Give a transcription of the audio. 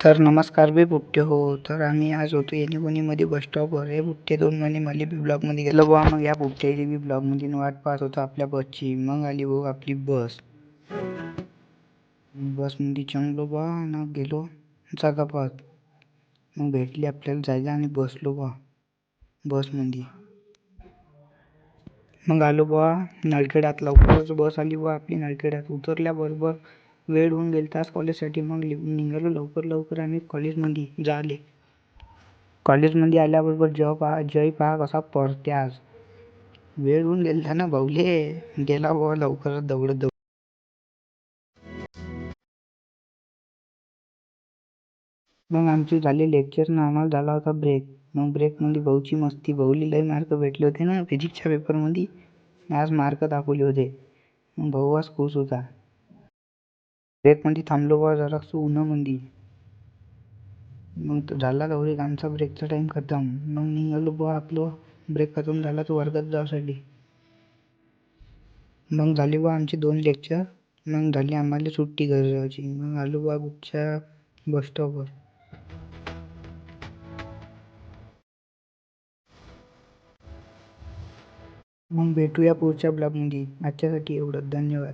तर नमस्कार बे बुट्टे हो. तर आम्ही आज होतो येणेगोणीमध्ये बस स्टॉपवर. हे बुट्टे 2 म्हणे मला बी ब्लॉगमध्ये गेलो बुवा. मग या बुट्ट्याची बी ब्लॉगमध्ये वाट पाहत होतो आपल्या बसची. मग आली भाऊ आपली बस. बसमध्ये चढलो बा ना गेलो जागा पाहत. मग भेटली आपल्याला जागा आणि बसलो बा बसमध्ये. मग आलो बा नळखेड्यात. लवकरच बस आली बा आपली नळखेड्यात. उतरल्याबरोबर वेळ होऊन गेलताच कॉलेजसाठी. मग निघालो लवकर आम्ही कॉलेजमध्ये जाले. कॉलेजमध्ये आल्याबरोबर जय पहा कसा पळते आज. वेळ होऊन गेलता ना भाऊले. गेला बाबा लवकरच दौडत. मग आमचे झाले लेक्चर ना आम्हाला झाला होता ब्रेक. मग ब्रेकमध्ये भाऊची मस्ती. भाऊला लय मार्क भेटले होते ना फिजिक्सच्या पेपरमध्ये. आज मार्क दाखवले होते. मग भाऊ आज खुश होता. ब्रेकमध्ये थांबलो बा जरासं उन्हामध्ये. मग झाला डायरेक्ट आमचा ब्रेकचा टाइम खतम. मग निघालो बा आपलं ब्रेक खतम झाला तर वर्गात जाण्यासाठी. मग झाली बा आमची 2 लेक्चर. मग झाली आम्हाला सुट्टी घरी जायची. मग आलो बा कुठच्या बस स्टॉपवर. मग भेटूया पुढच्या ब्लॉगमध्ये. आजच्यासाठी एवढंच. धन्यवाद.